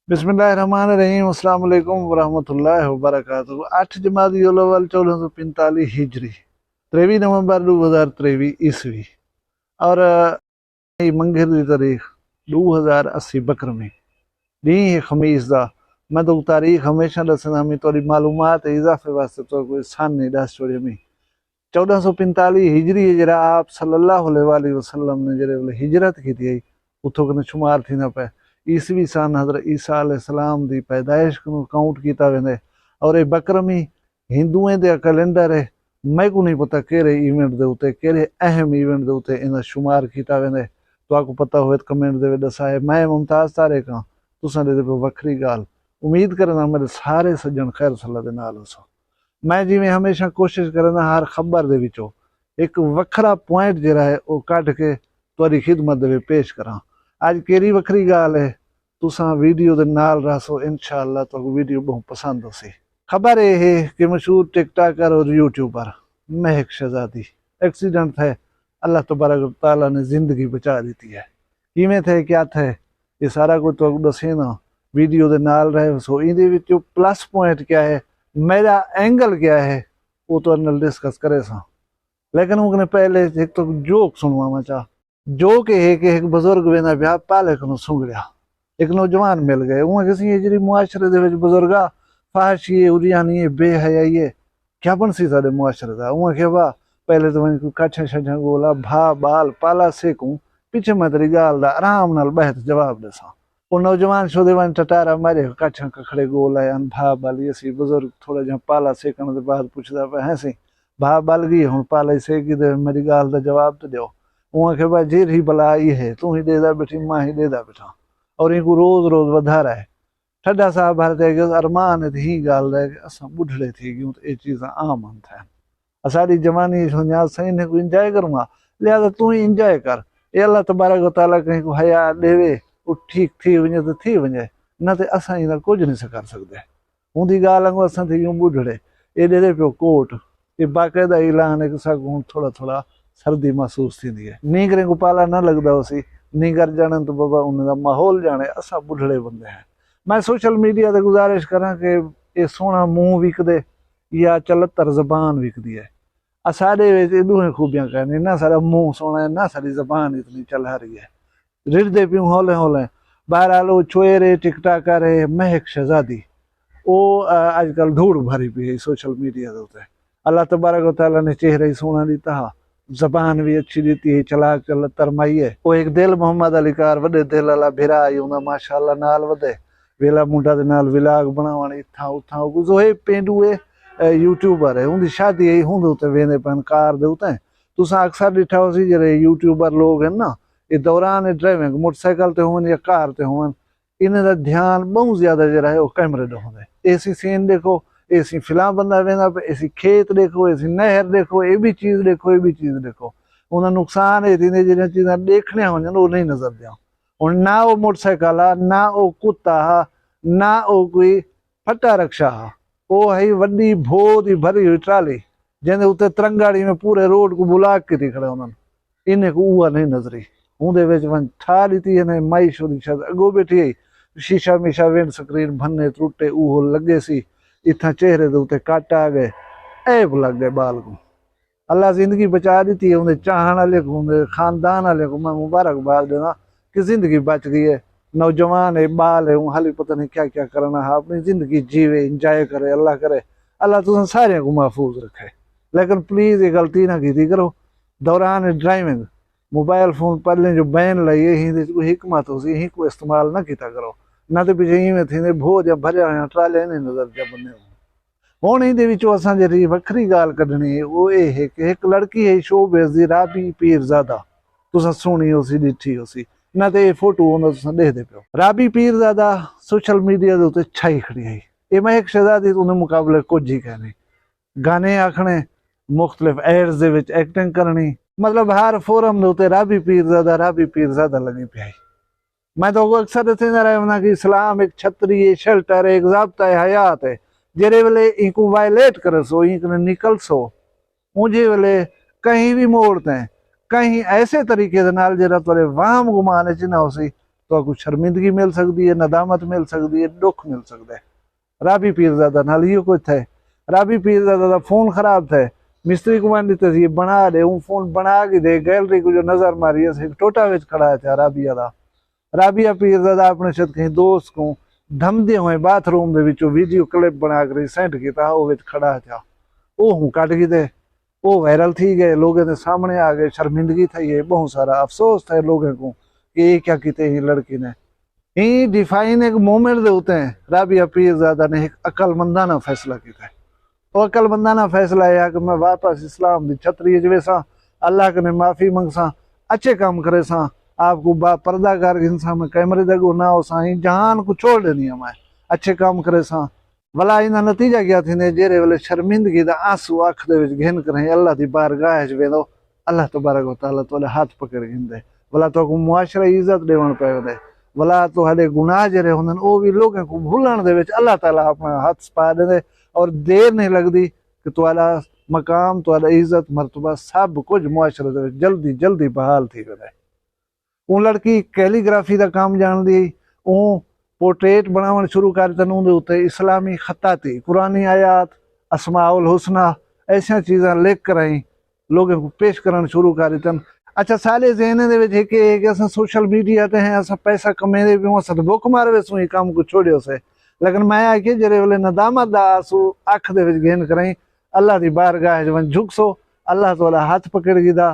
बिस्मिल्लाहिर्रहमानिर्रहीम अस्सलाम वालेकुम वरहमतुल्लाहि वबरकातुहू। 8 जमादी अव्वल 1445 हिजरी 23 नवंबर 2023 ईस्वी और मंगेर की तारीख 2080 बकरमी डी है खमीस दा। मैं तो तारीख हमेशा दसना मी थोड़ी मालूमात इजाफे वास्ते तो कोई सान नहीं दस छोड़ी मी 1445 हिजरी है जरा आप सल्लल्लाहु अलैहि वसल्लम ने जरे हिजरत की थी उतो कने शुमार थी ना पे ईसवी सन हज़रत ईसा अलैहिस्सलाम दी पैदाइश को काउंट किया वेंदे और ये बकरमी हिंदुओं दे कैलेंडर है। मैं को नहीं पता केरे इवेंट दे उते केरे अहम इवेंट दे उते इन शुमार किया वेंदे तो आपको पता हो कमेंट दे दसा है। मैं मुमताज तारिक हां तुसां दे पे वखरी गाल उम्मीद करना मेरे सारे सज्जन खैर सलाह दे नाल हो। मैं जिवें हमेशा कोशिश करना हर खबर दे विचों एक वखरा पॉइंट जरा है वो कट के तुहाडी खिदमत दे पेश करा। आज केरी वखरी गाल है तुसा वीडियो दे नाल रहो इंशाअल्लाह तो वीडियो बहुत पसंद होसी। खबर ये है कि मशहूर टिकटॉकर और यूट्यूबर महक शहजादी एक्सीडेंट थे अल्लाह तबारक तआला ने जिंदगी बचा दी है। किवें थे क्या थे ये सारा कुछ तो दसे ना वीडियो दे नाल रहे सो इहदे विच प्लस पॉइंट क्या है मेरा एंगल क्या है वो तो नाल डिस्कस करे सा। लेकिन उनने पहले एक तो जोक सुनवावा चाह जोक है कि एक बुजुर्ग वेंदा ब्याह पाले को सुंगड़िया एक नौजवान मिल गए उन्हें किसी जी मुआशरे दे विच बुजुर्गा फाहशी उरियानी बेहयाई क्या बन सी साडे मुआशरे दा उन्हें के वाह पहले तो वहीं कच्छा छछा गोला भा बाल पाला सेकूं पीछे मैं तेरी गाल दा आराम नाल बहत जवाब देसा। वो नौजवान शोदे वन टटारा मारे कच्छा कखड़े गोल आए भा बाल ये सी बुजुर्ग थोड़ा जा पाला सेकण दे बाद पूछदा पे हैं सी भा बाल गई हुण पाला सेकी दे मेरी गाल दा जवाब तो दो। उन्हें के भाई जेर ही बला ये है तू ही देदा बैठी मां ही देदा बैठा और इनको रोज रोज वधा रहा है। ठड्डा साहब भारत अरमान ही गाल है कि असा बुढ़ड़े थी गयूं तो ये चीज़ा आम थे असारी जवानी सोचा सही ने को इंजॉय करूँगा लिहाजा तू ही इंजॉय कर ये अल्लाह तबारक तआला कहीं को हया देवे वो ठीक थी वजे तो थी वजे न तो असा इन कुछ नहीं कर सकते। उनकी गाल वांगू असा थी गयूं बुढ़ड़े ये दे पियो कोट ये बाकायदा ऐलान है कि साकू थोड़ा थोड़ा सर्दी महसूस थी है नींगरे को पाला न लगता उसी निगर जाने तो बाबा उनका माहौल जाने असा बुढ़ड़े बंदे हैं। मैं सोशल मीडिया से गुजारिश करा कि ये सोना मुंह विकदे या चलतर जबान विकदी है सारे दूहें खूबियां कहने ना सारा मुंह सोना है ना सारी जबान इतनी चल रही है रिड़दे प्यूं हौले हौले। बहरहाल वो चोरे टिकटॉकर है महक शहजादी वो आजकल धूड़ भरी पी है सोशल मीडिया के उत्ते अल्लाह तबारक तआला ने चेहरा ही सोना दिता हा जबान भी अच्छी दी है चलाक चल तरमाई है वो एक दिल मोहम्मद अली कार वडे दिल वाला भिरा आई उन्हें माशाअल्लाह नाल वधे वेला मुंडा दे नाल विलाग बनावण इथा उथा जो है पेंडू यूट्यूबर है उनकी शादी है हुंदे उते वेंदे पन कार दे उते तुसा अक्सर दिठा होसी जरे यूट्यूबर लोग हैं ना ये दौरान ड्राइविंग मोटरसाइकिल ते होवन या कार ते होवन इन्हें दा ध्यान बहुत ज्यादा जरा है वो कैमरे दे होंदे ऐसी सीन देखो ऐसी फिल्म बंदा वेंदा पे ऐसी खेत देखो ऐसी नहर देखो ये भी चीज देखो ये भी चीज देखो उन्हें नुकसान है जिन्हें जिन्हें चीज़ा देखने हो वो नहीं नजर दिया और ना वो मोटरसाइकिल आ ना वो कुत्ता हा ना वो कोई फटा रक्षा हा वो है वड्डी भोद ही भरी हुई ट्राली जिन्हें उते तिरंगाड़ी में पूरे रोड को बुला के थी खड़े उन्होंने इन्हें को उआ नहीं नजरी उन्दे विच वन ठा दी है माई शोरी शायद अगो बैठी है शीशा मीशा विंड स्क्रीन भन्ने त्रुटे उहो लगे सी इतना चेहरे के उत्ते कट आ गए ऐब लग गए बाल को अल्लाह जिंदगी बचा दी है उन्हें चाहने वाले को उन्हें खानदान वाले को मैं मुबारकबाद देना कि जिंदगी बच गई है। नौजवान है बाल है हाली पता नहीं क्या क्या करना है अपनी जिंदगी जीवे इंजॉय करे अल्लाह करे अल्लाह तुम सारे को महफूज रखे। लेकिन प्लीज ये गलती ना की करो दौरान ड्राइविंग मोबाइल फोन पहले जो बैन लाइए ही हिकमत हो सी को इस्तेमाल ना किया करो ना तो पीछे इवें थी भोज भरिया हुआ ट्राले नहीं नजर जा बने हुण इहदे विचों असां जेहड़ी वखरी गाल कढणी है वो ये है कि एक लड़की है शो बेज़दी राबी पीरज़ादा तुसां सुनी होसी ॾिठी होसी ना तो ये फोटो हुंदा तुसां ॾिसदे पियो राबी पीरज़ादा सोशल मीडिया के उत्ते छाई खड़ी है ये महक शहजादी उन्हें मुकाबले कुछ ही कहने गाने आखने मुख्तलिफ एड्स दे विच एक्टिंग करनी मतलब हर फोरम के उत्ते राबी पीरज़ादा लगी पिया। मैं तो अक्सर दसदा रहना कि इस्लाम एक छतरी है शेल्टर है एक ज़ाब्ता है हयात है जेरे वेले इनको वायलेट करे सो इंक निकल सो मुझे वेले कहीं भी मोड़ते हैं कहीं ऐसे तरीके से नाल जरा तोरे वाम गुमान च ना होसी तो शर्मिंदगी मिल सकती है, नदामत मिल सकती है, दुख मिल सकता है। राबी पीरजादा नाल इहो कुछ थे। राबी पीरजादा दा फोन खराब थे, मिस्त्री को मान दी ये बना दे, हूँ फोन बना के दे, गैलरी को जो नजर मारी है टोटा विच खड़ा था राबिया दा। राबिया पीरजादा अपने शायद कहीं दोस्त को धमदे हुए बाथरूम दे विचों वीडियो क्लिप बना कर सेंड किया, वो विच खड़ा था, वो हूँ कट गई थे, वो वायरल थी गए, लोगों के सामने आ गए, शर्मिंदगी थी है, बहुत सारा अफसोस था लोगों को कि ये क्या किते ही लड़की ने। ही डिफाइन एक मोमेंट दे होते हैं राबिया पीरजादा ने एक अकलमंदाना फैसला किया। वो अकलमंदाना फैसला है कि मैं वापस इस्लाम की छतरी जैसा अल्लाह के माफ़ी मंगसा, अच्छे काम करे सा, आपको पर्दा कर इंसान में कैमरे दगो ना हो सा, जहान को छोड़ देनी है, मैं अच्छे काम करे सा। भला इन नतीजा क्या थी जेरे वेले शर्मिंदगी दा आंसू अख दे विच घिन करें अल्लाह की बारगाह च वेंदो, अल्लाह तबारक व तआला तो हाथ पकड़ गिंदे, भला तो मुआशरा इज्जत देवण पे दे, भला तो हले गुनाह जरे होंदन ओ भी लोगों को भूलण दे विच अल्लाह ताला अपना हाथ पा दे, और देर नहीं लगती कि तुआला मकाम, तुआला इज्जत मरतबा सब कुछ मुआशरे दे विच जल्दी जल्दी बहाल थी वधे। वो लड़की कैलीग्राफी का काम जान दी, वो पोर्ट्रेट बनावन शुरू कर तन, उहदे उत्ते इस्लामी खत्ताती, कुरानी आयात, अस्माउल हुस्ना ऐसा चीज़ां लिख कर आई लोगों को पेश करना शुरू कर तन। अच्छा साले जहने दे विच एक असां सोशल मीडिया ते हैं, असां पैसा कमेंदे भी असां तो बुक मारे वेसू ही काम को छोड़ियो से, लेकिन मैं आखे जरे वेले नदामत दा आंसू अख दे विच घेन कराई अल्लाह दी बारगाह च झुकसो, अल्लाह तआला हाथ पकड़ गिदा,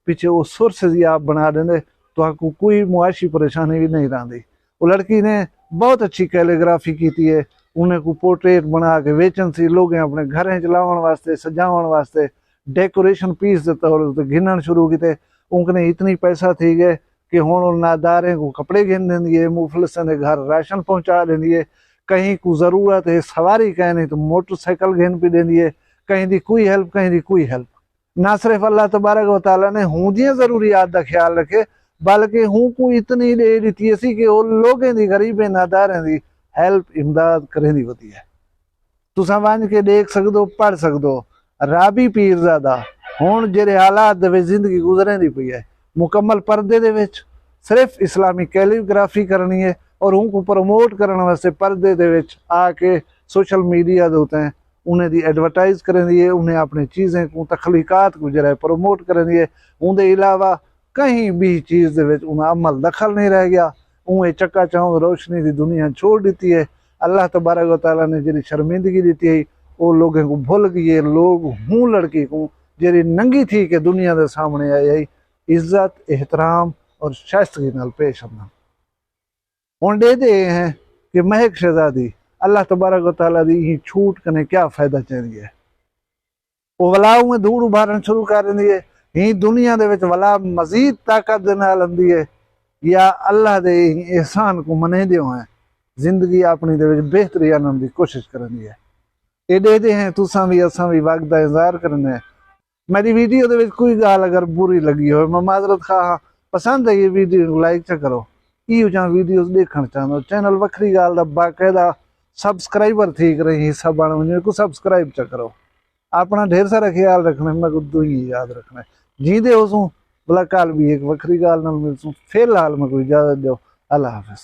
पीछे वो सोर्स जी आप बना देंदे, तो आपको कोई मुआशी परेशानी भी नहीं रही। वो लड़की ने बहुत अच्छी कैलीग्राफी की थी है, उन्हें को पोर्ट्रेट बना के वेचन सी लोग अपने घर चलावन वास्ते, सजावन वास्ते, डेकोरेशन पीस के तौर पर गिनन शुरू किए। उनके इतनी पैसा थी गए कि हुण नादारे को कपड़े गिन देंदी है, मुफलिसन के घर राशन पहुँचा देंदी है, कहीं को जरूरत है सवारी कहीं नहीं तो मोटरसाइकिल घेन भी देंदी है, कहीं दी कोई हेल्प, कहीं दी कोई हेल्प। ना सिर्फ अल्लाह तबारक व तआला ने हूँ दी जरूरियात का ख्याल रखे, बल्कि हूँ को इतनी दे दी सी कि लोगों की गरीबें नादारें की हेल्प इमदाद करें दी होती है। तुसा वन के देख सकते हो, पढ़ सकते हो, राबी पीरजादा हुण जेरे हालात दे विच जिंदगी गुजरें दी पई है, मुकम्मल पर्दे दे विच सिर्फ इस्लामी कैलीग्राफी करनी है, और उनको प्रमोट करने वास्ते पर्दे दे विच आके सोशल मीडिया दे होते हैं उन्हें दी एडवर्टाइज करें दी है, उन्हें अपनी चीज़ें को तख्लीकात को जरा प्रमोट करें दी है। उनके अलावा कहीं भी चीज़ दे विच उन्हें अमल दखल नहीं रह गया, उन्हें चक्का चाँद रोशनी की दुनिया छोड़ दी है। अल्लाह तबारक व तआला ने जी शर्मिंदगी दी है वो लोगों को भूल गई, लोग हूँ लड़की को जी नंगी थी कि दुनिया के सामने आई इज्जत एहतराम और शाइस्तगी नाल पेश आना। हुण दे दे हैं कि महक शहजादी अल्लाह तबारक व तआला दी ही छूट कने क्या फायदा चाहिए है, वो वलाऊ में धूड़ उभारन शुरू कर दी है, ही दुनिया दे विच वला मजीद ताकत दे नाल आंदी है, या अल्लाह दे एहसान को मनेंदे हैं जिंदगी अपनी दे विच बेहतरी आनन दी कोशिश करनी है। ये दे दे हैं तुसां भी असां भी वक्त दा इंतजार करना है। मेरी वीडियो दे विच कोई गाल अगर बुरी लगी हो, मैं माजरत खां, पसंद है ये वीडियो लाइक च करो, इहो जा वीडियोस देखना चाहते हो चैनल वखरी गाल दा बाकायदा सब्सक्राइबर थी करे हिस्सा बन वञो को सब्सक्राइब च करो। अपना ढेर सारा ख्याल रखना, मैं को ही याद रखना जींदे हो सू भला कल भी एक वखरी गाल नाल मिलसूं। फिलहाल मैं कोई इजाजत दो, अल्लाह हाफिज।